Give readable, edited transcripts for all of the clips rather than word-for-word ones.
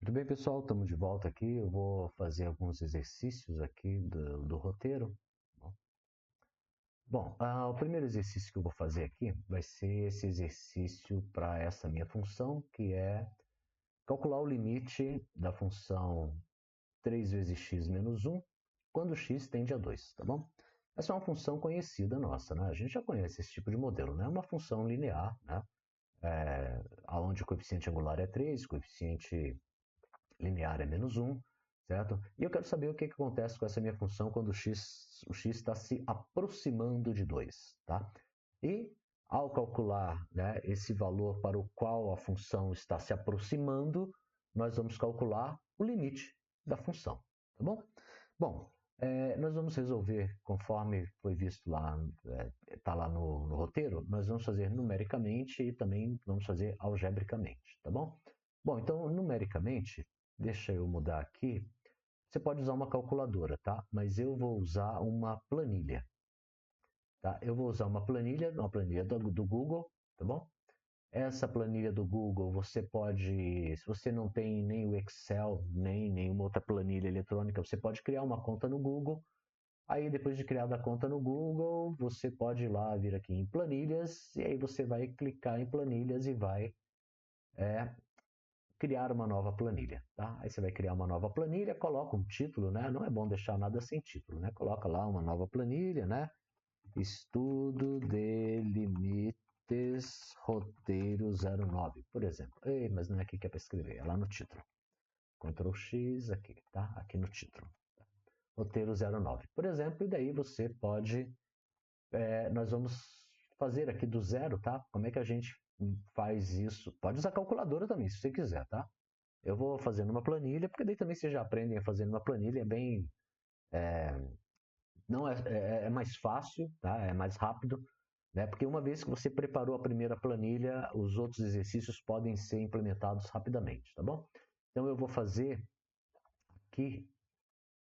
Muito bem, pessoal, estamos de volta aqui. Eu vou fazer alguns exercícios aqui do roteiro. Bom, o primeiro exercício que eu vou fazer aqui vai ser esse exercício para essa minha função, que é calcular o limite da função 3 vezes x menos 1 quando x tende a 2, tá bom? Essa é uma função conhecida nossa, né? A gente já conhece esse tipo de modelo, né? É uma função linear, né? Onde o coeficiente angular é 3, o coeficiente linear é menos 1, certo? E eu quero saber o que acontece com essa minha função quando o x está se aproximando de 2, tá? E ao calcular, né, esse valor para o qual a função está se aproximando, nós vamos calcular o limite da função, tá bom? Bom, nós vamos resolver, conforme foi visto lá, está lá no roteiro, nós vamos fazer numericamente e também vamos fazer algebricamente, tá bom? Bom, então, numericamente, deixa eu mudar aqui. Você pode usar uma calculadora, tá? Mas eu vou usar uma planilha, tá? Eu vou usar uma planilha do Google, tá bom? Essa planilha do Google, você pode, se você não tem nem o Excel, nem nenhuma outra planilha eletrônica, você pode criar uma conta no Google. Aí, depois de criada a conta no Google, você pode ir lá, vir aqui em planilhas, e aí você vai clicar em planilhas e vai criar uma nova planilha, tá? Aí você vai criar uma nova planilha, coloca um título, né? Não é bom deixar nada sem título, né? Coloca lá uma nova planilha, né? Estudo de limites roteiro 09, por exemplo. Ei, mas não é aqui que é para escrever, é lá no título. Ctrl X aqui, tá? Aqui no título. Roteiro 09, por exemplo, e daí você pode, nós vamos fazer aqui do zero, tá? Como é que a gente faz isso? Pode usar calculadora também, se você quiser, tá? Eu vou fazendo uma planilha, porque daí também vocês já aprendem a fazer uma planilha, é bem, não é mais fácil, tá? É mais rápido, né? Porque uma vez que você preparou a primeira planilha, os outros exercícios podem ser implementados rapidamente, tá bom? Então eu vou fazer aqui,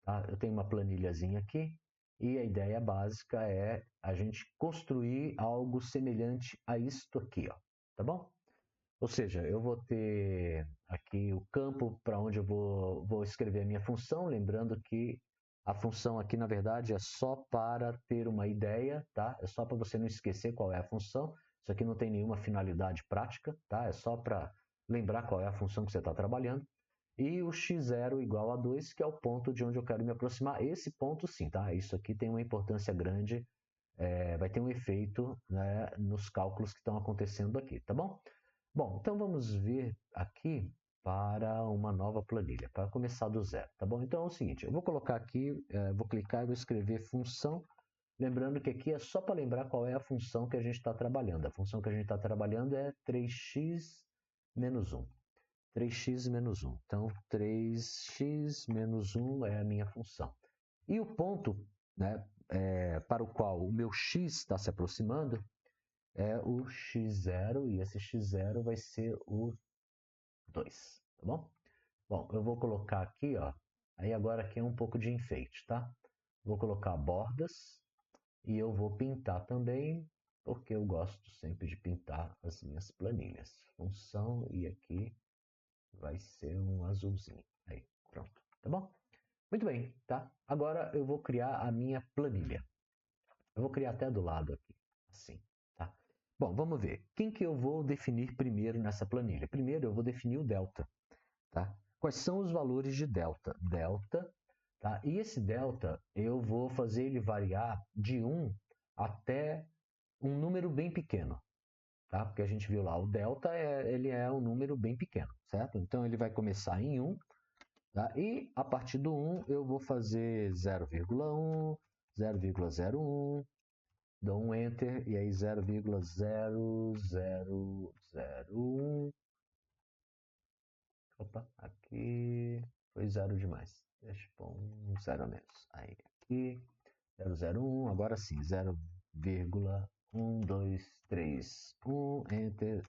tá? Eu tenho uma planilhazinha aqui, e a ideia básica é a gente construir algo semelhante a isto aqui, ó, tá bom? Ou seja, eu vou ter aqui o campo para onde eu vou escrever a minha função, lembrando que a função aqui, na verdade, é só para ter uma ideia, tá? É só para você não esquecer qual é a função. Isso aqui não tem nenhuma finalidade prática, tá? É só para lembrar qual é a função que você está trabalhando. E o x0 igual a 2, que é o ponto de onde eu quero me aproximar. Esse ponto sim, tá? Isso aqui tem uma importância grande, vai ter um efeito, né, nos cálculos que estão acontecendo aqui, tá bom? Bom, então vamos ver aqui para uma nova planilha, para começar do zero, tá bom? Então é o seguinte, eu vou colocar aqui, vou clicar e vou escrever função, lembrando que aqui é só para lembrar qual é a função que a gente está trabalhando. A função que a gente está trabalhando é 3x menos 1. 3x menos 1. Então, 3x menos 1 é a minha função. E o ponto, né, para o qual o meu x está se aproximando é o x0, e esse x0 vai ser o 2, tá bom? Bom, eu vou colocar aqui, ó, aí agora aqui é um pouco de enfeite, tá? Vou colocar bordas e eu vou pintar também, porque eu gosto sempre de pintar as minhas planilhas. Função, e aqui vai ser um azulzinho. Aí, pronto, tá bom? Muito bem, tá? Agora eu vou criar a minha planilha. Eu vou criar até do lado aqui, assim, tá? Bom, vamos ver. Quem que eu vou definir primeiro nessa planilha? Primeiro eu vou definir o delta, tá? Quais são os valores de delta? Delta, tá? E esse delta eu vou fazer ele variar de 1 até um número bem pequeno, tá? Porque a gente viu lá, o delta ele é um número bem pequeno, certo? Então ele vai começar em 1, tá? E a partir do 1 eu vou fazer 0,1, 0,01, dou um Enter e aí 0,0001. Opa, aqui foi zero demais. Deixa eu pôr um zero a menos. Aí aqui, 001, agora sim, 0,1231, Enter,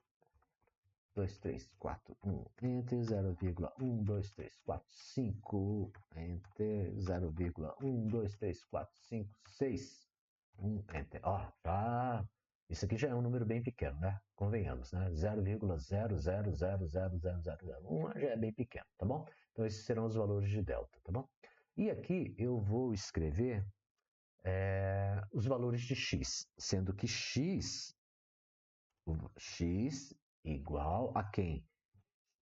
2341, Enter, 0,12345, Enter, 0,12345, 6, Enter. Ó, tá. Isso aqui já é um número bem pequeno, né? Convenhamos, né? 0,0000001 já é bem pequeno, tá bom? Então, esses serão os valores de delta, tá bom? E aqui eu vou escrever os valores de x, sendo que x igual a quem?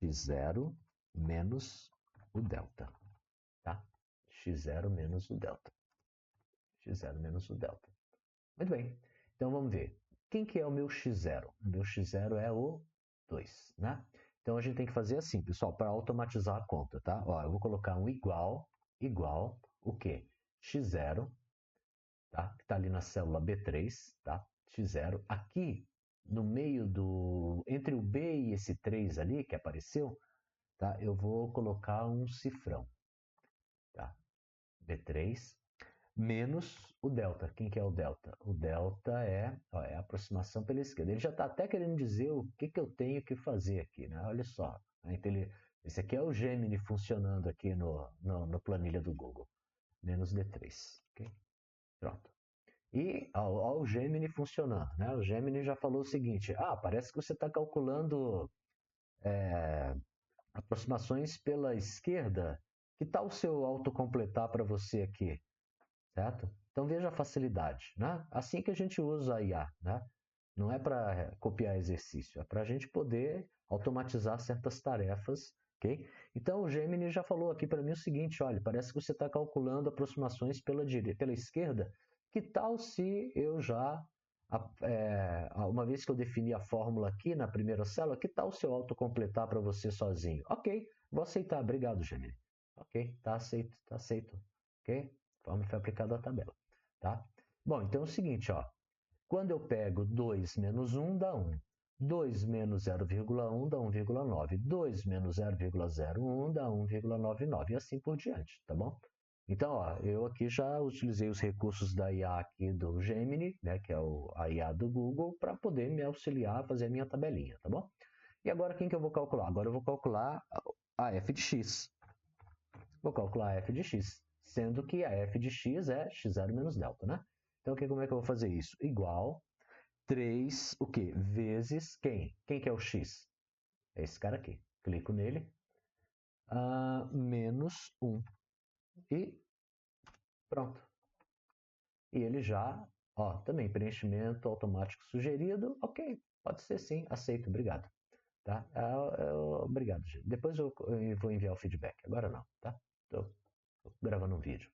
X0 menos o delta, tá? X0 menos o delta. X0 menos o delta. Muito bem. Então, vamos ver. Quem que é o meu x0? O meu x0 é o 2, né? Então, a gente tem que fazer assim, pessoal, para automatizar a conta, tá? Ó, eu vou colocar um igual, o quê? X0, tá? Que está ali na célula B3, tá? X0. Aqui, no meio do... Entre o B e esse 3 ali, que apareceu, tá? Eu vou colocar um cifrão, tá? B3 menos o delta. Quem que é o delta? O delta é a aproximação pela esquerda. Ele já está até querendo dizer o que eu tenho que fazer aqui, né? Olha só. Esse aqui é o Gemini funcionando aqui no planilha do Google. Menos D3. Okay? Pronto. E ó, o Gemini funcionando, né? O Gemini já falou o seguinte: parece que você está calculando aproximações pela esquerda. Que tal se eu autocompletar para você aqui? Certo? Então veja a facilidade, né? Assim que a gente usa a IA, né? Não é para copiar exercício, é para a gente poder automatizar certas tarefas, ok? Então o Gemini já falou aqui para mim o seguinte: olha, parece que você está calculando aproximações pela esquerda. Que tal se eu já, uma vez que eu defini a fórmula aqui na primeira célula, que tal se eu autocompletar para você sozinho? Ok, vou aceitar, obrigado, Gemini. Ok, tá aceito, ok? Forma foi aplicada a tabela, tá? Bom, então é o seguinte, ó. Quando eu pego 2 menos 1, dá 1. 2 menos 0,1 dá 1,9. 2 menos 0,01 dá 1,99 e assim por diante, tá bom? Então, ó, eu aqui já utilizei os recursos da IA aqui do Gemini, né, que é a IA do Google, para poder me auxiliar a fazer a minha tabelinha, tá bom? E agora quem que eu vou calcular? Agora eu vou calcular a f de x. Vou calcular a f de x, sendo que a f de x é x0 menos delta, né? Então, como é que eu vou fazer isso? Igual 3, o quê? Vezes quem? Quem que é o x? É esse cara aqui. Clico nele. Menos 1. E pronto. E ele já, ó, também preenchimento automático sugerido. Ok, pode ser sim, aceito, obrigado. Tá? Obrigado, gente. Depois eu vou enviar o feedback. Agora não, tá? Estou gravando um vídeo.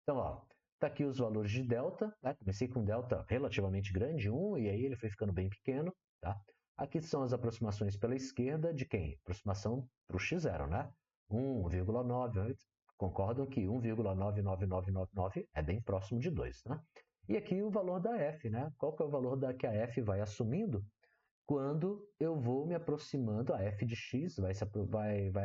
Então, ó, tá aqui os valores de delta, né? Comecei com delta relativamente grande, 1, e aí ele foi ficando bem pequeno, tá? Aqui são as aproximações pela esquerda de quem? Aproximação para o x0, né? 1,9, concordam que 1,99999 é bem próximo de 2, né? E aqui o valor da f, né? Qual que é o valor que a f vai assumindo quando eu vou me aproximando, a f de x vai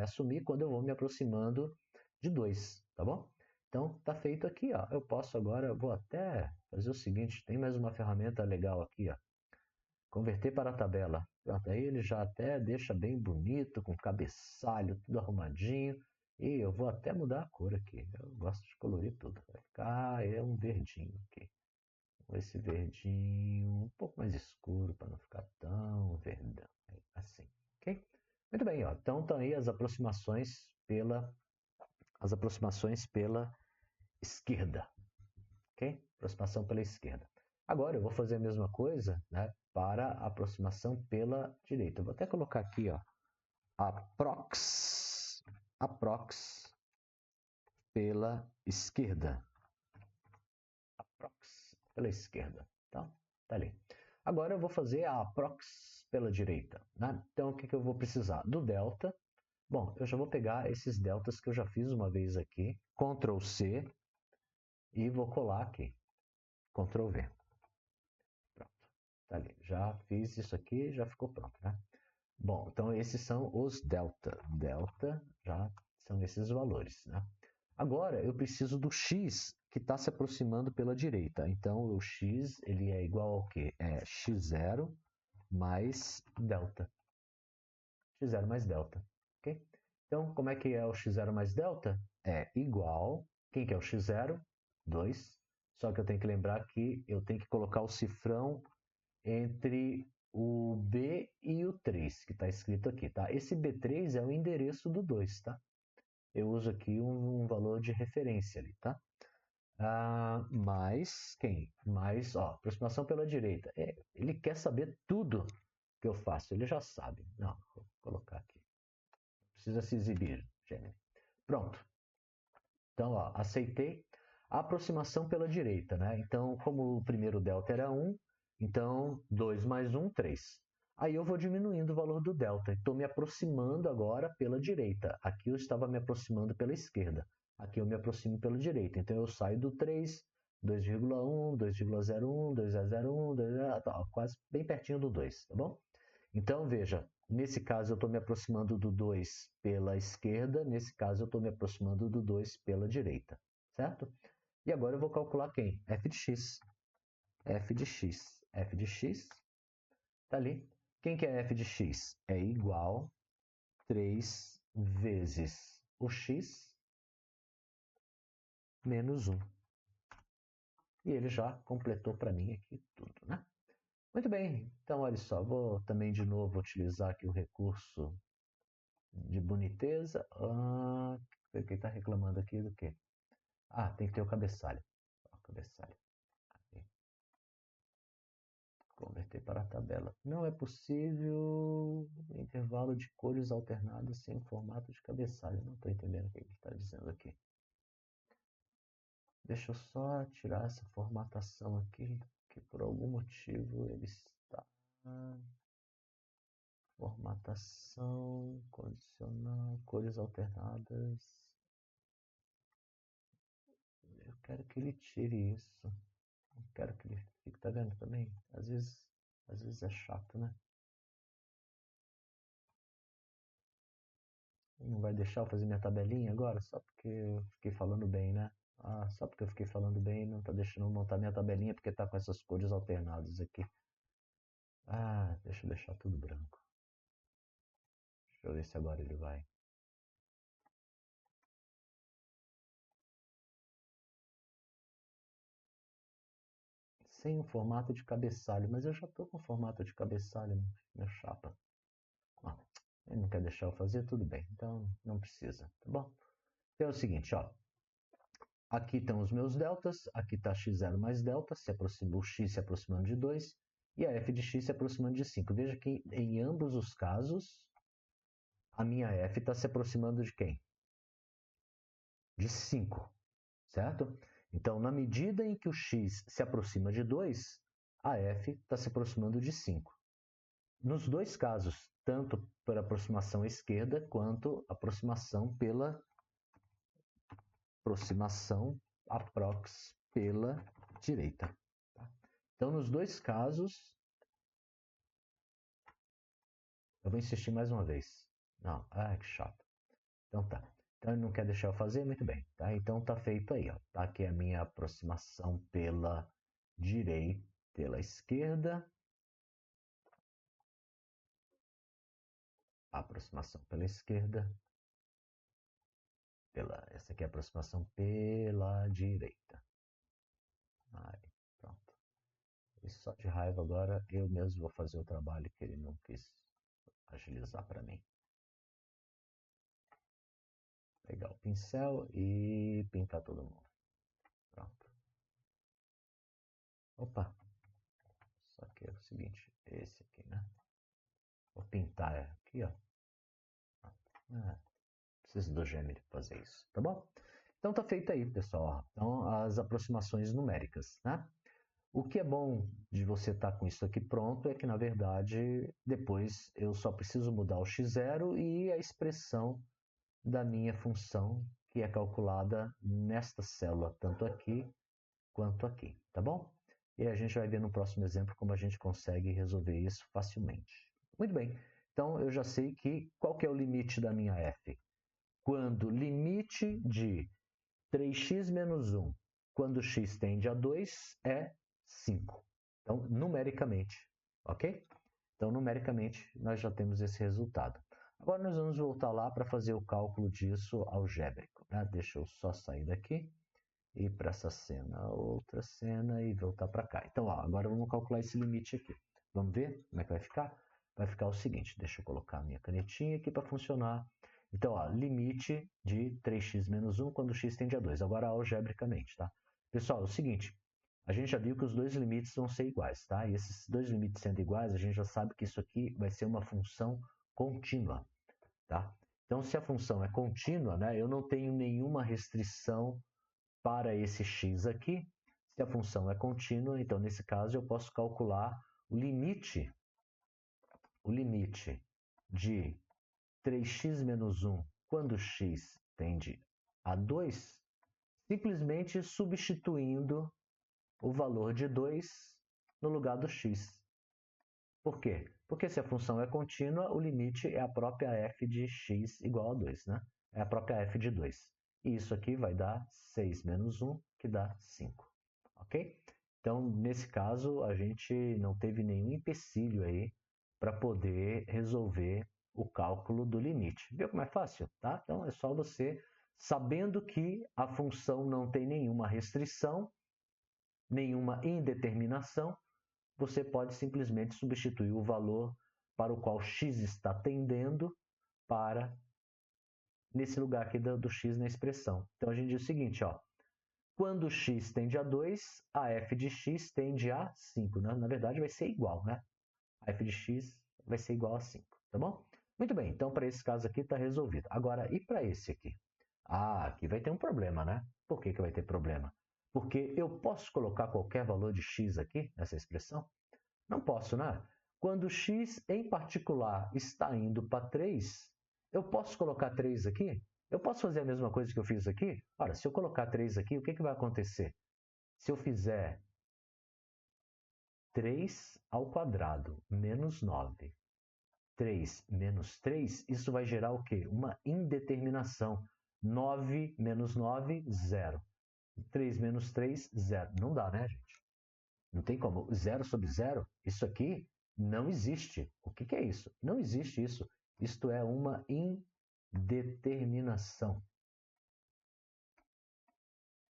assumir quando eu vou me aproximando de 2, tá bom? Então, tá feito aqui, ó. Eu posso agora, vou até fazer o seguinte, tem mais uma ferramenta legal aqui, ó. Converter para a tabela. Pronto, aí ele já até deixa bem bonito, com cabeçalho, tudo arrumadinho. E eu vou até mudar a cor aqui. Eu gosto de colorir tudo. Vai ficar, um verdinho aqui. Esse verdinho um pouco mais escuro para não ficar tão verdão, assim, ok? Muito bem, ó. Então estão aí as aproximações pela esquerda, ok? Aproximação pela esquerda. Agora eu vou fazer a mesma coisa, né, para a aproximação pela direita. Eu vou até colocar aqui, ó, aprox pela esquerda. Aprox pela esquerda, tá? Tá ali. Agora eu vou fazer a aprox pela direita, né? Então o que eu vou precisar? Do delta. Bom, eu já vou pegar esses deltas que eu já fiz uma vez aqui, Ctrl C, e vou colar aqui, Ctrl V. Pronto, tá ali. Já fiz isso aqui, já ficou pronto, né? Bom, então esses são os delta. Delta já são esses valores, né? Agora eu preciso do x que está se aproximando pela direita. Então o x ele é igual ao quê? É x0 mais delta. X0 mais delta. Ok? Então, como é que é o x0 mais delta? É igual. Quem que é o x0? 2. Só que eu tenho que lembrar que eu tenho que colocar o cifrão entre o B e o 3, que está escrito aqui, tá? Esse B3 é o endereço do 2, tá? Eu uso aqui um valor de referência ali, tá? Mais quem? Mais, ó, aproximação pela direita. Ele quer saber tudo que eu faço, ele já sabe. Não, vou colocar aqui. Precisa se exibir, Gemini. Pronto. Então, ó, aceitei. A aproximação pela direita, né? Então, como o primeiro delta era 1, então 2 mais 1, 3. Aí eu vou diminuindo o valor do delta. Estou me aproximando agora pela direita. Aqui eu estava me aproximando pela esquerda. Aqui eu me aproximo pela direita. Então eu saio do 3, 2,1, 2,01, 2,01, quase bem pertinho do 2, tá bom? Então veja, nesse caso eu estou me aproximando do 2 pela esquerda, nesse caso eu estou me aproximando do 2 pela direita, certo? E agora eu vou calcular quem? F de x. F de x. F de x está ali. Quem que é f de x? É igual 3 vezes o x menos 1. E ele já completou para mim aqui tudo, né? Muito bem, então olha só, vou também de novo utilizar aqui o recurso de boniteza. Quem está reclamando aqui do quê? Tem que ter o cabeçalho. O cabeçalho. Aqui. Converter para a tabela. Não é possível intervalo de cores alternadas sem formato de cabeçalho. Não estou entendendo o que ele está dizendo aqui. Deixa eu só tirar essa formatação aqui, que por algum motivo ele está... Formatação, condicional, cores alternadas. Eu quero que ele tire isso. Eu quero que ele fique, tá vendo também? Às vezes é chato, né? Não vai deixar eu fazer minha tabelinha agora? Só porque eu fiquei falando bem, né? Só porque eu fiquei falando bem, não tá deixando eu montar minha tabelinha porque tá com essas cores alternadas aqui. Deixa eu deixar tudo branco. Deixa eu ver se agora ele vai. Sem o formato de cabeçalho, mas eu já tô com o formato de cabeçalho, minha chapa. Ele não quer deixar eu fazer, tudo bem. Então não precisa, tá bom? Então é o seguinte, ó. Aqui estão os meus deltas, aqui está x0 mais delta, o x se aproximando de 2, e a f de x se aproximando de 5. Veja que em ambos os casos, a minha f está se aproximando de quem? De 5, certo? Então, na medida em que o x se aproxima de 2, a f está se aproximando de 5. Nos dois casos, tanto por aproximação à esquerda, quanto aproximação pela aprox pela direita. Tá? Então, nos dois casos, eu vou insistir mais uma vez. Não, que chato. Então tá. Então ele não quer deixar eu fazer? Muito bem. Tá? Então tá feito aí. Ó. Tá aqui a minha aproximação pela direita, pela esquerda. Aproximação pela esquerda. Essa aqui é a aproximação pela direita. Aí, pronto. E só de raiva agora eu mesmo vou fazer o trabalho que ele não quis agilizar para mim. Pegar o pincel e pintar todo mundo. Pronto. Opa! Só que é o seguinte, esse aqui, né? Vou pintar aqui, ó. Preciso do Gemini para fazer isso, tá bom? Então tá feito aí, pessoal. Então as aproximações numéricas, né? O que é bom de você estar com isso aqui pronto é que, na verdade, depois eu só preciso mudar o x0 e a expressão da minha função, que é calculada nesta célula, tanto aqui quanto aqui, tá bom? E a gente vai ver no próximo exemplo como a gente consegue resolver isso facilmente. Muito bem, então eu já sei que qual que é o limite da minha f? Quando limite de 3x menos 1, quando x tende a 2, é 5. Então, numericamente, ok? Então, numericamente, nós já temos esse resultado. Agora, nós vamos voltar lá para fazer o cálculo disso algébrico. Né? Deixa eu só sair daqui, ir para essa cena, outra cena e voltar para cá. Então, agora vamos calcular esse limite aqui. Vamos ver como é que vai ficar? Vai ficar o seguinte, deixa eu colocar a minha canetinha aqui para funcionar. Então, ó, limite de 3x menos 1 quando x tende a 2. Agora, algebricamente, tá? Pessoal, é o seguinte, a gente já viu que os dois limites vão ser iguais, tá? E esses dois limites sendo iguais, a gente já sabe que isso aqui vai ser uma função contínua, tá? Então, se a função é contínua, né, eu não tenho nenhuma restrição para esse x aqui. Se a função é contínua, então, nesse caso, eu posso calcular o limite de 3x menos 1 quando x tende a 2, simplesmente substituindo o valor de 2 no lugar do x. Por quê? Porque se a função é contínua, o limite é a própria f de x igual a 2, né? É a própria f de 2. E isso aqui vai dar 6 menos 1, que dá 5. Ok? Então, nesse caso, a gente não teve nenhum empecilho aí para poder resolver o cálculo do limite. Viu como é fácil? Tá? Então, é só você, sabendo que a função não tem nenhuma restrição, nenhuma indeterminação, você pode simplesmente substituir o valor para o qual x está tendendo para nesse lugar aqui do x na expressão. Então, a gente diz o seguinte, ó, quando x tende a 2, a f de x tende a 5. Né? Na verdade, vai ser igual, né? A f de x vai ser igual a 5, tá bom? Muito bem, então para esse caso aqui está resolvido. Agora, e para esse aqui? Ah, aqui vai ter um problema, né? Por que vai ter problema? Porque eu posso colocar qualquer valor de x aqui nessa expressão? Não posso, né? Quando x em particular está indo para 3, eu posso colocar 3 aqui? Eu posso fazer a mesma coisa que eu fiz aqui? Ora, se eu colocar 3 aqui, o que vai acontecer? Se eu fizer 3 ao quadrado menos 9, 3 menos 3, isso vai gerar o quê? Uma indeterminação. 9 menos 9, 0. 3 menos 3, 0. Não dá, né, gente? Não tem como. 0 sobre 0, isso aqui não existe. O que é isso? Não existe isso. Isto é uma indeterminação.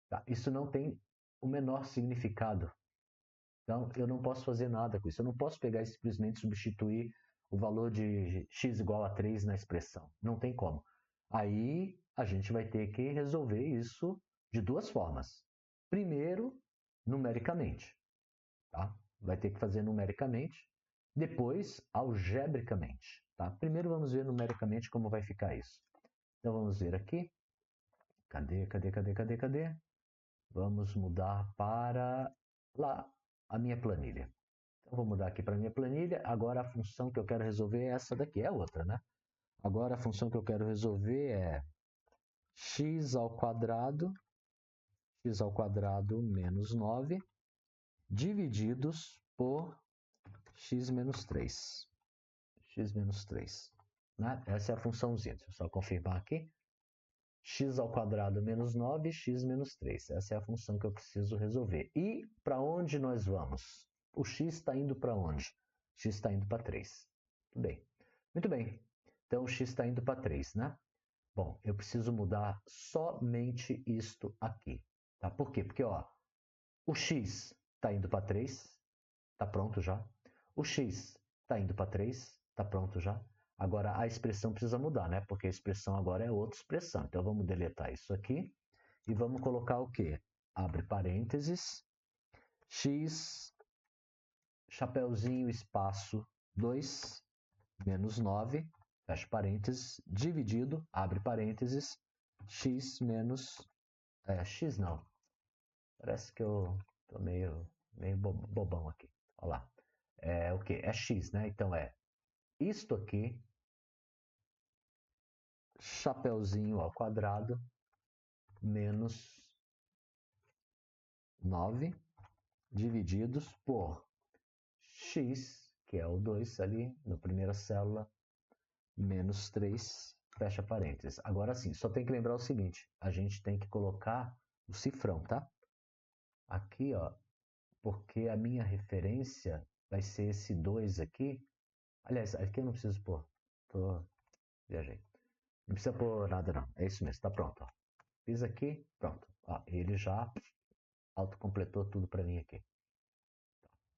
Tá? Isso não tem o menor significado. Então, eu não posso fazer nada com isso. Eu não posso pegar e simplesmente substituir o valor de x igual a 3 na expressão. Não tem como. Aí, a gente vai ter que resolver isso de duas formas. Primeiro, numericamente. Tá? Vai ter que fazer numericamente. Depois, algebricamente. Tá? Primeiro, vamos ver numericamente como vai ficar isso. Então, vamos ver aqui. Cadê? Vamos mudar para lá a minha planilha. Então, vou mudar aqui para a minha planilha. Agora, a função que eu quero resolver é essa daqui, é outra, né? Agora, a função que eu quero resolver é x ao quadrado menos 9, divididos por x menos 3. X menos 3. Né? Essa é a funçãozinha. Deixa eu só confirmar aqui. X ao quadrado menos 9, x menos 3. Essa é a função que eu preciso resolver. E para onde nós vamos? O x está indo para onde? X está indo para 3. Tudo bem. Muito bem. Então, o x está indo para 3, né? Bom, eu preciso mudar somente isto aqui. Tá? Por quê? Porque ó, o x está indo para 3, está pronto já. O x está indo para 3, está pronto já. Agora, a expressão precisa mudar, né? Porque a expressão agora é outra expressão. Então, vamos deletar isso aqui e vamos colocar o quê? Abre parênteses, x, chapeuzinho, espaço 2, menos 9, fecha parênteses, dividido, abre parênteses, x menos... x não. Parece que eu tô meio bobão aqui. Olha lá. É o quê? É x, né? Então, é isto aqui, chapeuzinho ao quadrado, menos 9, divididos por x, que é o 2 ali, na primeira célula, menos 3, fecha parênteses. Agora sim, só tem que lembrar o seguinte, a gente tem que colocar o cifrão, tá? Aqui, ó, porque a minha referência vai ser esse 2 aqui. Aliás, aqui eu não preciso pôr. Viajei. Não precisa pôr nada não. É isso mesmo, tá pronto. Ó. Fiz aqui, pronto. Ó, ele já autocompletou tudo para mim aqui.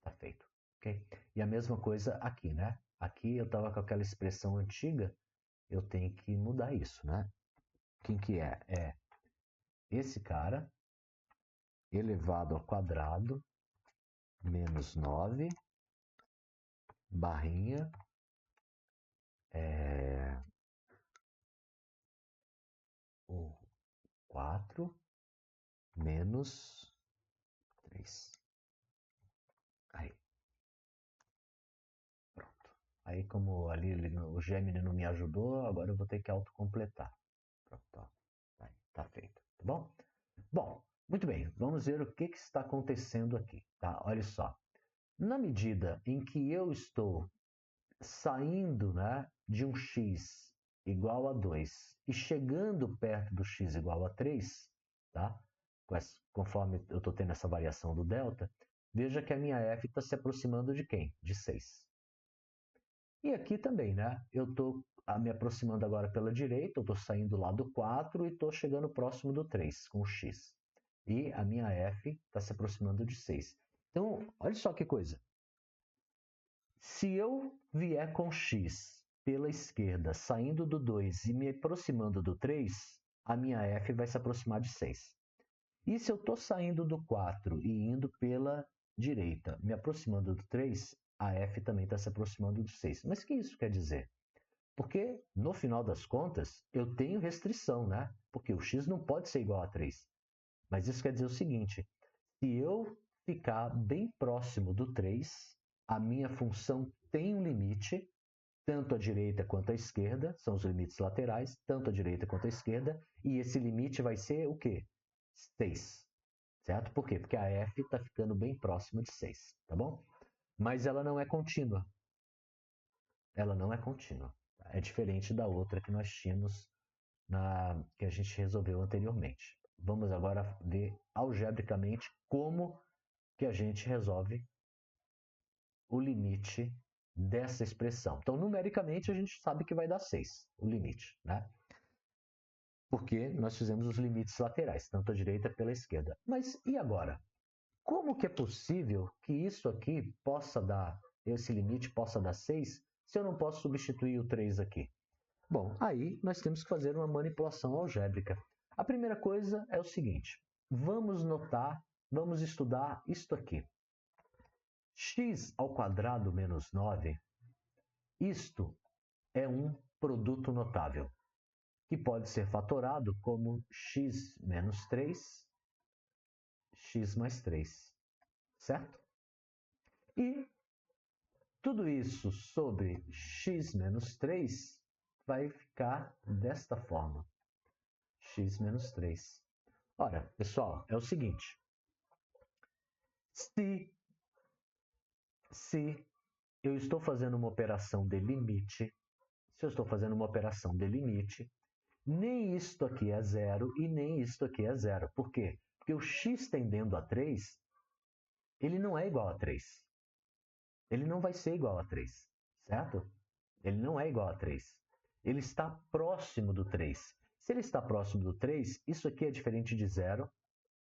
Tá feito. ok? E a mesma coisa aqui, né? Aqui eu estava com aquela expressão antiga, eu tenho que mudar isso, né? Quem que é? É esse cara elevado ao quadrado menos 9 barrinha o 4 menos 3. Aí, pronto. Aí, como ali o Gemini não me ajudou, agora eu vou ter que autocompletar. Pronto, ó. Aí, tá feito, tá bom? Bom, muito bem, vamos ver o que está acontecendo aqui, tá? Olha só. Na medida em que eu estou saindo, né, de um x igual a 2 e chegando perto do x igual a 3, tá? Conforme eu estou tendo essa variação do delta, veja que a minha f está se aproximando de quem? De 6. E aqui também, né? Eu estou me aproximando agora pela direita, eu estou saindo lá do 4 e estou chegando próximo do 3 com o x. E a minha f está se aproximando de 6. Então, olha só que coisa. Se eu vier com x pela esquerda, saindo do 2 e me aproximando do 3, a minha f vai se aproximar de 6. E se eu estou saindo do 4 e indo pela direita, me aproximando do 3, a f também está se aproximando do 6. Mas o que isso quer dizer? Porque, no final das contas, eu tenho restrição, né? Porque o x não pode ser igual a 3. Mas isso quer dizer o seguinte, se eu ficar bem próximo do 3, a minha função tem um limite, tanto à direita quanto à esquerda, são os limites laterais, tanto à direita quanto à esquerda, e esse limite vai ser o quê? 6, certo? Por quê? Porque a f está ficando bem próxima de 6, tá bom? Mas ela não é contínua. Ela não é contínua. É diferente da outra que nós tínhamos, que a gente resolveu anteriormente. Vamos agora ver algebricamente como que a gente resolve o limite dessa expressão. Então, numericamente, a gente sabe que vai dar 6, o limite, né? Porque nós fizemos os limites laterais, tanto à direita pela esquerda. Mas e agora? Como que é possível que isso aqui possa dar, esse limite possa dar 6, se eu não posso substituir o 3 aqui? Bom, aí nós temos que fazer uma manipulação algébrica. A primeira coisa é o seguinte, vamos estudar isto aqui. X ao quadrado menos 9, isto é um produto notável, que pode ser fatorado como x menos 3, x mais 3, certo? E tudo isso sobre x menos 3 vai ficar desta forma, x menos 3. Ora, pessoal, é o seguinte, se eu estou fazendo uma operação de limite, nem isto aqui é zero e nem isto aqui é zero. Por quê? Porque o x tendendo a 3, ele não é igual a 3. Ele não vai ser igual a 3, certo? Ele não é igual a 3. Ele está próximo do 3. Se ele está próximo do 3, isso aqui é diferente de zero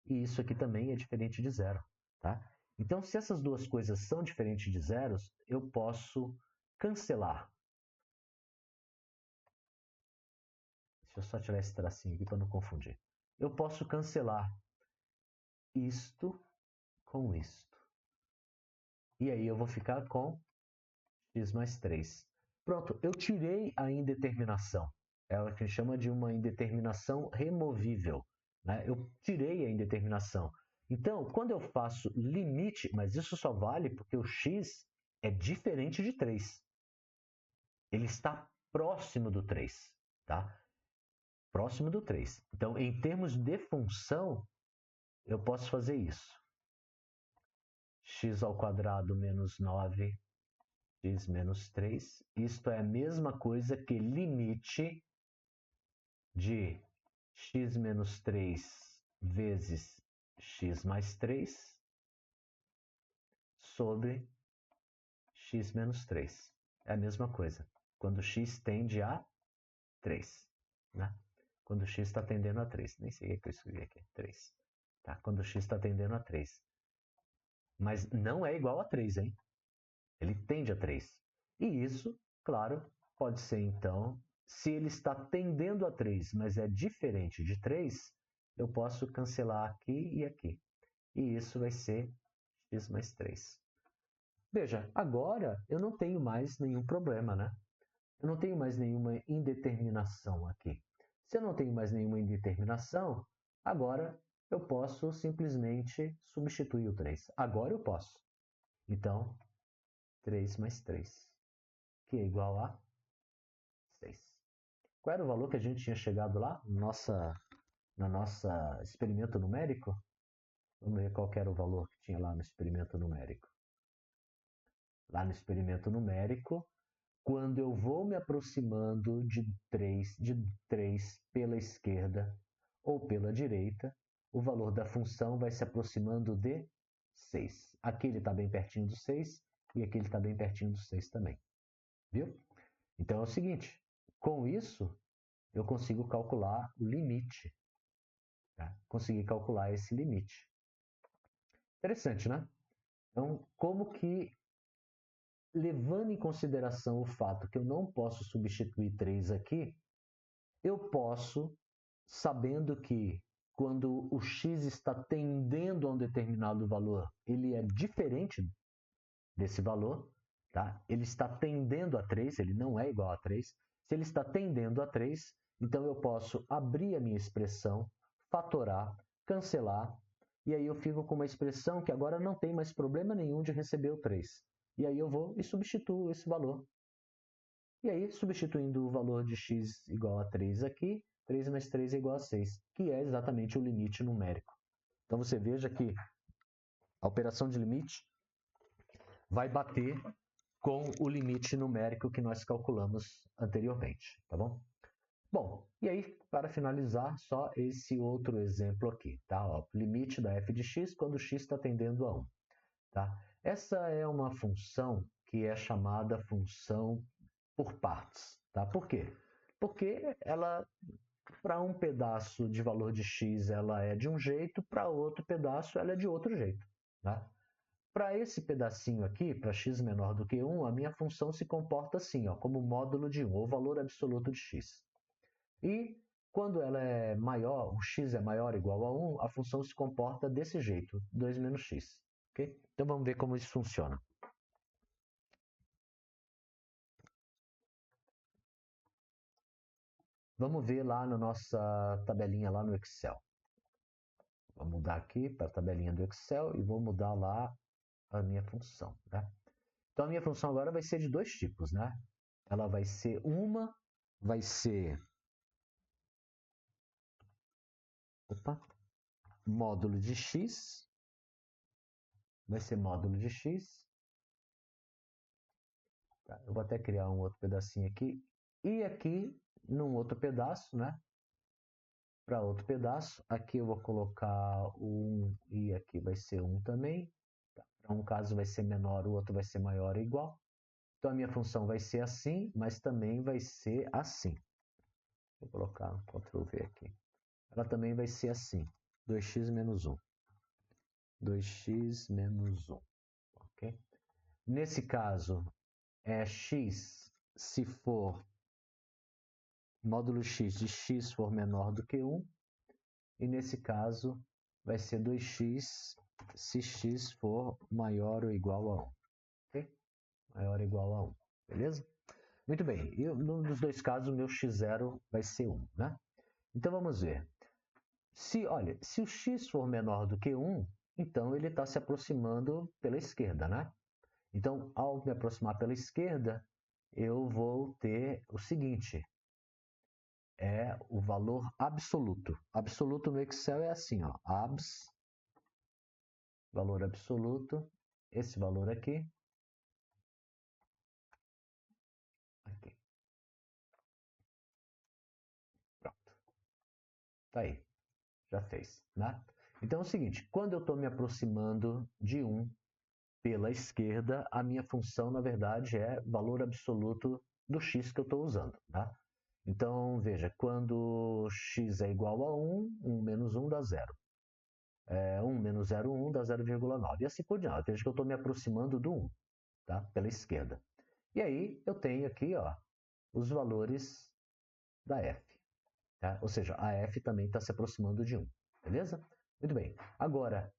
e isso aqui também é diferente de zero, tá? Então, se essas duas coisas são diferentes de zeros, eu posso cancelar. Deixa eu só tirar esse tracinho aqui para não confundir. Eu posso cancelar isto com isto. E aí eu vou ficar com x mais 3. Pronto, eu tirei a indeterminação. É o que a gente chama de uma indeterminação removível, né? Eu tirei a indeterminação. Então, quando eu faço limite, mas isso só vale porque o x é diferente de 3. Ele está próximo do 3, tá? Próximo do 3. Então, em termos de função, eu posso fazer isso. X ao quadrado menos 9, x menos 3. Isto é a mesma coisa que limite de x menos 3 vezes x mais 3 sobre x menos 3. É a mesma coisa. Quando x tende a 3. Né? Quando x está tendendo a 3. Nem sei o que eu escrevi aqui. 3. Tá? Quando x está tendendo a 3. Mas não é igual a 3, hein? Ele tende a 3. E isso, claro, pode ser então, se ele está tendendo a 3, mas é diferente de 3, eu posso cancelar aqui e aqui. E isso vai ser x mais 3. Veja, agora eu não tenho mais nenhum problema, né? Eu não tenho mais nenhuma indeterminação aqui. Se eu não tenho mais nenhuma indeterminação, agora eu posso simplesmente substituir o 3. Agora eu posso. Então, 3 mais 3, que é igual a 6. Qual era o valor que a gente tinha chegado lá na nossa experimento numérico? Vamos ver qual era o valor que tinha lá no experimento numérico. Lá no experimento numérico, quando eu vou me aproximando de 3 pela esquerda ou pela direita, o valor da função vai se aproximando de 6. Aqui ele está bem pertinho do 6 e aqui ele está bem pertinho do 6 também. Viu? Então é o seguinte, com isso eu consigo calcular o limite. Tá? Consegui calcular esse limite. Interessante, né? Então, como que, levando em consideração o fato que eu não posso substituir 3 aqui, eu posso, sabendo que quando o x está tendendo a um determinado valor, ele é diferente desse valor, tá? Ele está tendendo a 3, ele não é igual a 3. Se ele está tendendo a 3, então eu posso abrir a minha expressão, fatorar, cancelar, e aí eu fico com uma expressão que agora não tem mais problema nenhum de receber o 3. E aí eu vou e substituo esse valor. E aí, substituindo o valor de x igual a 3 aqui, 3 mais 3 é igual a 6, que é exatamente o limite numérico. Então você veja que a operação de limite vai bater com o limite numérico que nós calculamos anteriormente, tá bom? Bom, e aí, para finalizar, só esse outro exemplo aqui, tá? Ó, limite da f de x quando x está tendendo a 1, tá? Essa é uma função que é chamada função por partes, tá? Por quê? Porque ela, para um pedaço de valor de x, ela é de um jeito, para outro pedaço, ela é de outro jeito, tá? Para esse pedacinho aqui, para x menor do que 1, a minha função se comporta assim, ó, como módulo de 1, ou valor absoluto de x. E quando ela é maior, o x é maior ou igual a 1, a função se comporta desse jeito, 2 menos x. Okay? Então vamos ver como isso funciona. Vamos ver lá na nossa tabelinha lá no Excel. Vou mudar aqui para a tabelinha do Excel e vou mudar lá a minha função. Né? Então a minha função agora vai ser de dois tipos. Né? Ela vai ser módulo de x, vai ser módulo de x. Tá? Eu vou até criar um outro pedacinho aqui. E aqui, num outro pedaço, né? Para outro pedaço, aqui eu vou colocar 1 e aqui vai ser 1 também. Tá? Para um caso vai ser menor, o outro vai ser maior ou igual. Então a minha função vai ser assim, mas também vai ser assim. Vou colocar um Ctrl V aqui. Ela também vai ser assim, 2x menos 1. 2x menos 1. Okay? Nesse caso, é x se for módulo x de x for menor do que 1. E nesse caso, vai ser 2x se x for maior ou igual a 1. Okay? Maior ou igual a 1. Beleza? Muito bem. E nos dois casos, o meu x0 vai ser 1. Né? Então vamos ver. Olha, se o x for menor do que 1, então ele está se aproximando pela esquerda. Né? Então, ao me aproximar pela esquerda, eu vou ter o seguinte. É o valor absoluto. Absoluto no Excel é assim, ó, abs, valor absoluto, esse valor aqui. Aqui. Pronto. Tá aí. Já fez, né? Então é o seguinte, quando eu estou me aproximando de 1 pela esquerda, a minha função, na verdade, é valor absoluto do x que eu estou usando, tá? Então, veja, quando x é igual a 1, 1 menos 1 dá 0. 1 menos 0,1 dá 0,9. E assim por diante. Veja que eu estou me aproximando do 1. tá? Pela esquerda. E aí eu tenho aqui, ó, os valores da f. Tá? Ou seja, a f também está se aproximando de 1. Beleza? Muito bem. Agora,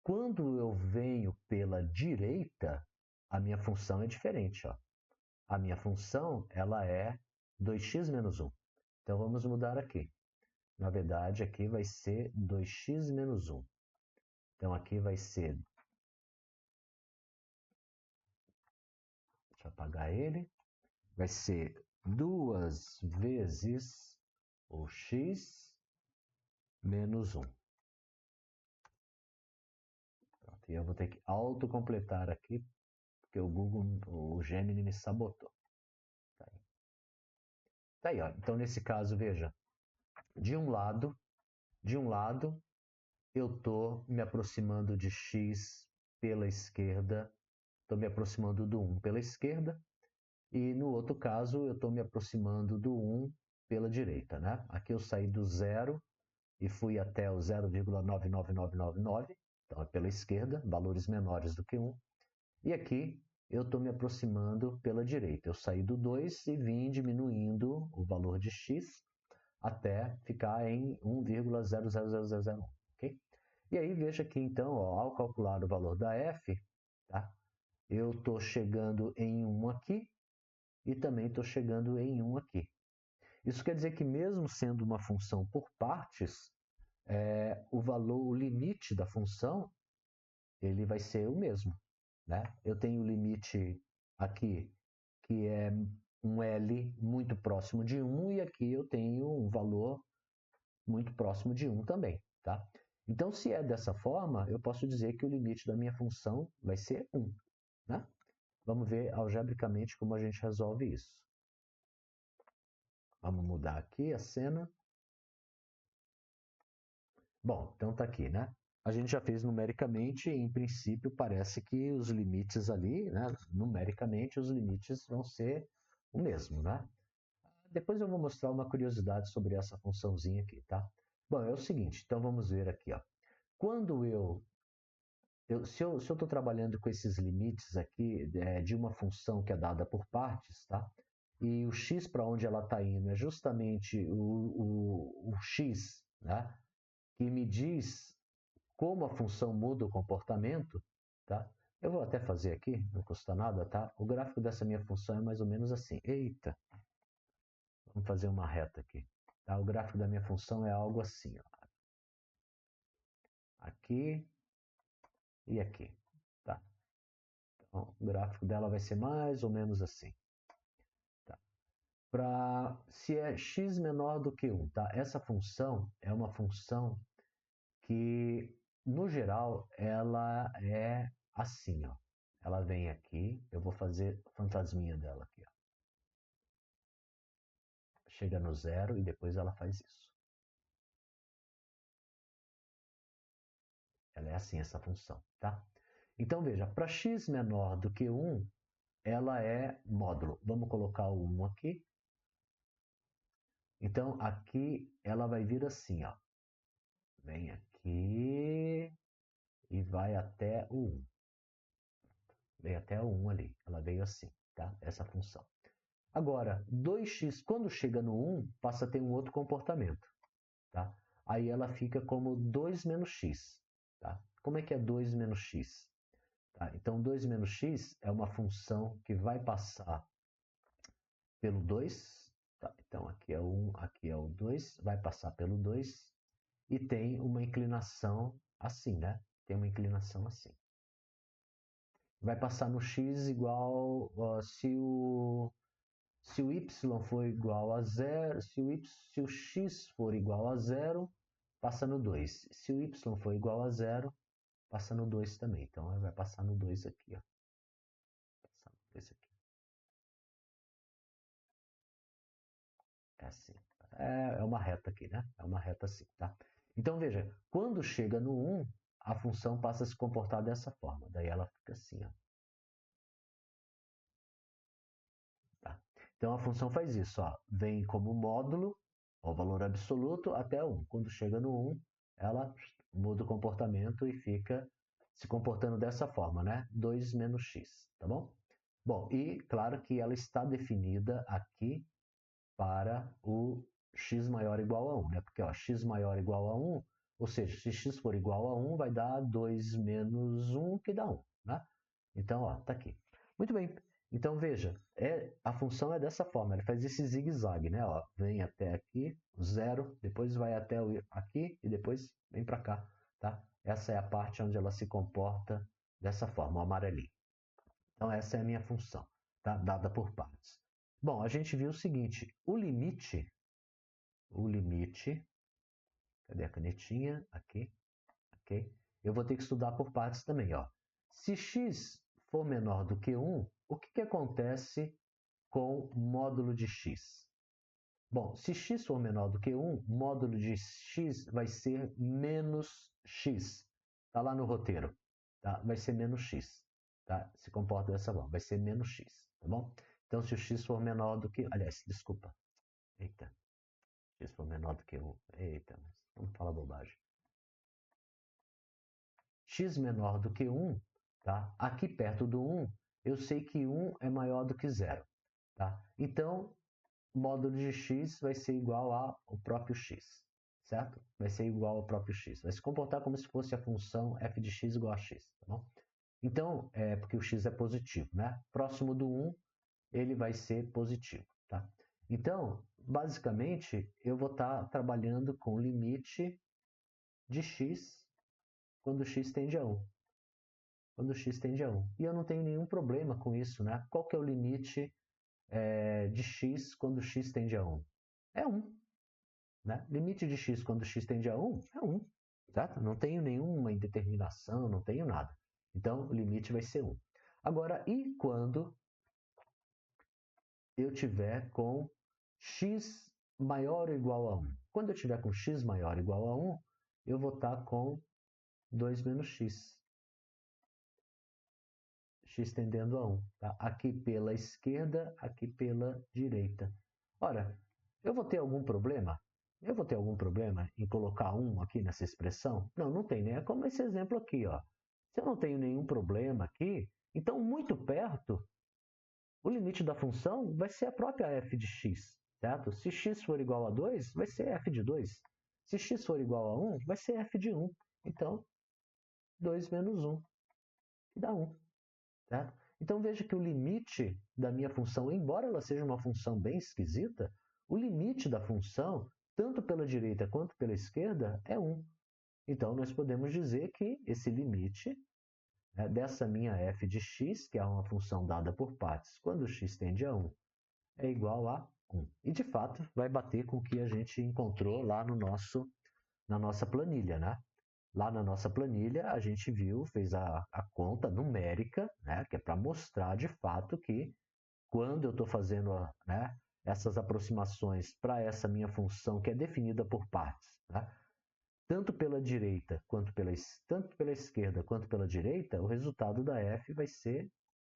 quando eu venho pela direita, a minha função é diferente. Ó. A minha função ela é 2x menos 1. Então, vamos mudar aqui. Na verdade, aqui vai ser 2x menos 1. Então, aqui vai ser... Deixa eu apagar ele. Vai ser 2 vezes o x menos 1. Pronto, e eu vou ter que autocompletar aqui, porque o Google, o Gemini me sabotou. Tá aí, ó. Então, nesse caso, veja, de um lado eu estou me aproximando de x pela esquerda, estou me aproximando do 1 pela esquerda, e no outro caso eu estou me aproximando do 1 pela direita, né? Aqui eu saí do 0 e fui até o 0,99999, então é pela esquerda, valores menores do que 1. E aqui eu estou me aproximando pela direita. Eu saí do 2 e vim diminuindo o valor de x até ficar em 1,00001. Okay? E aí veja que então, ó, ao calcular o valor da f, tá? Eu estou chegando em 1 aqui e também estou chegando em 1 aqui. Isso quer dizer que mesmo sendo uma função por partes, o valor, o limite da função, ele vai ser o mesmo. Né? Eu tenho o limite aqui, que é um L muito próximo de 1, e aqui eu tenho um valor muito próximo de 1 também. Tá? Então, se é dessa forma, eu posso dizer que o limite da minha função vai ser 1. Né? Vamos ver algebricamente como a gente resolve isso. Vamos mudar aqui a cena. Bom, então está aqui, né? A gente já fez numericamente e, em princípio, parece que os limites ali, né, numericamente, os limites vão ser o mesmo, né? Depois eu vou mostrar uma curiosidade sobre essa funçãozinha aqui, tá? Bom, é o seguinte, então vamos ver aqui, ó. Quando se eu estou trabalhando com esses limites aqui de uma função que é dada por partes, tá? E o x para onde ela está indo é justamente o x, né? Que me diz como a função muda o comportamento, tá? Eu vou até fazer aqui, não custa nada, tá? O gráfico dessa minha função é mais ou menos assim. Eita! Vamos fazer uma reta aqui. Tá? O gráfico da minha função é algo assim, ó. Aqui e aqui, tá? Então, o gráfico dela vai ser mais ou menos assim. Tá? Se é x menor do que 1, tá? Essa função é uma função que, no geral, ela é assim, ó. Ela vem aqui, eu vou fazer a fantasminha dela aqui, ó. Chega no 0 e depois ela faz isso. Ela é assim, essa função, tá? Então, veja, para x menor do que 1, ela é módulo. Vamos colocar o 1 aqui. Então, aqui ela vai vir assim, ó. Vem aqui e vai até o 1. Vem até o 1 ali. Ela veio assim, tá? Essa função. Agora, 2x, quando chega no 1, passa a ter um outro comportamento. Tá? Aí ela fica como 2 menos x. Tá? Como é que é 2 menos x? Tá? Então, 2 menos x é uma função que vai passar pelo 2. Tá? Então, aqui é o 1, aqui é o 2. Vai passar pelo 2 e tem uma inclinação assim, né? Tem uma inclinação assim. Vai passar no x igual, se o y for igual a 0, se o x for igual a 0, passa no 2. Se o y for igual a 0, passa no 2 também. Então, vai passar no 2 aqui, ó. Passar no 2 aqui. É assim. É uma reta aqui, né? É uma reta assim, tá? Então, veja, quando chega no 1, a função passa a se comportar dessa forma. Daí ela fica assim, ó. Tá? Então, a função faz isso, ó. Vem como módulo, o valor absoluto, até 1. Quando chega no 1, ela muda o comportamento e fica se comportando dessa forma, né? 2 menos x, tá bom? Bom, e claro que ela está definida aqui para o x maior ou igual a 1, né? Porque ó, x maior ou igual a 1, ou seja, se x for igual a 1, vai dar 2 menos 1, que dá 1, né? Então, ó, tá aqui. Muito bem. Então, veja, a função é dessa forma, ela faz esse zigue-zague, né? Ó, vem até aqui, 0, depois vai até aqui e depois vem para cá, tá? Essa é a parte onde ela se comporta dessa forma, o amarelinho. Então, essa é a minha função, tá? Dada por partes. Bom, a gente viu o seguinte, o limite, cadê a canetinha? Aqui, ok? Eu vou ter que estudar por partes também, ó. Se x for menor do que 1, o que acontece com o módulo de x? Bom, se x for menor do que 1, módulo de x vai ser menos x. Está lá no roteiro. Tá? Vai ser menos x. Tá? Se comporta dessa forma. Vai ser menos x. Tá bom? Então, se o x for menor do que... Aliás, desculpa. Eita. X for menor do que 1. Eita, vamos falar bobagem. X menor do que 1, tá? Aqui perto do 1, eu sei que 1 é maior do que 0. Tá? Então, módulo de x vai ser igual ao próprio x, certo? Vai ser igual ao próprio x. Vai se comportar como se fosse a função f de x igual a x, tá bom? Então, porque o x é positivo, né? Próximo do 1, ele vai ser positivo, tá? Então, basicamente, eu vou estar trabalhando com o limite de x quando x tende a 1. Quando x tende a 1. E eu não tenho nenhum problema com isso, né? Qual que é o limite de x quando x tende a 1? É 1. Né? Limite de x quando x tende a 1 é 1. Certo? Não tenho nenhuma indeterminação, não tenho nada. Então, o limite vai ser 1. Agora, e quando eu tiver com x maior ou igual a 1? Quando eu tiver com x maior ou igual a 1, eu vou estar com 2 menos x. X tendendo a 1. Tá? Aqui pela esquerda, aqui pela direita. Ora, eu vou ter algum problema? Eu vou ter algum problema em colocar 1 aqui nessa expressão? Não, não tem, né? É como esse exemplo aqui, ó. Se eu não tenho nenhum problema aqui, então muito perto, o limite da função vai ser a própria f de x, certo? Se x for igual a 2, vai ser f de 2. Se x for igual a 1, vai ser f de 1. Então, 2 menos 1, que dá 1. Certo? Então veja que o limite da minha função, embora ela seja uma função bem esquisita, o limite da função, tanto pela direita quanto pela esquerda, é 1. Então nós podemos dizer que esse limite dessa minha f de x, que é uma função dada por partes, quando x tende a 1, é igual a 1. E de fato vai bater com o que a gente encontrou lá na nossa planilha, né? Lá na nossa planilha, a gente viu, fez a conta numérica, né, que é para mostrar de fato que quando eu estou fazendo né, essas aproximações para essa minha função que é definida por partes, né, tanto pela direita tanto pela esquerda quanto pela direita, o resultado da f vai ser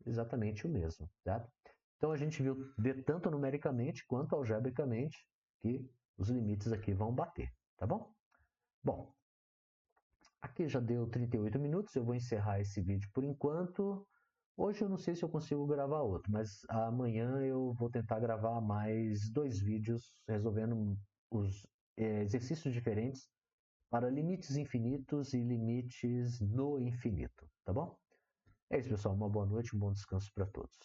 exatamente o mesmo. Certo? Então a gente vê tanto numericamente quanto algebricamente que os limites aqui vão bater. Tá bom? Bom, aqui já deu 38 minutos, eu vou encerrar esse vídeo por enquanto. Hoje eu não sei se eu consigo gravar outro, mas amanhã eu vou tentar gravar mais 2 vídeos resolvendo os exercícios diferentes para limites infinitos e limites no infinito, tá bom? É isso, pessoal. Uma boa noite, um bom descanso para todos.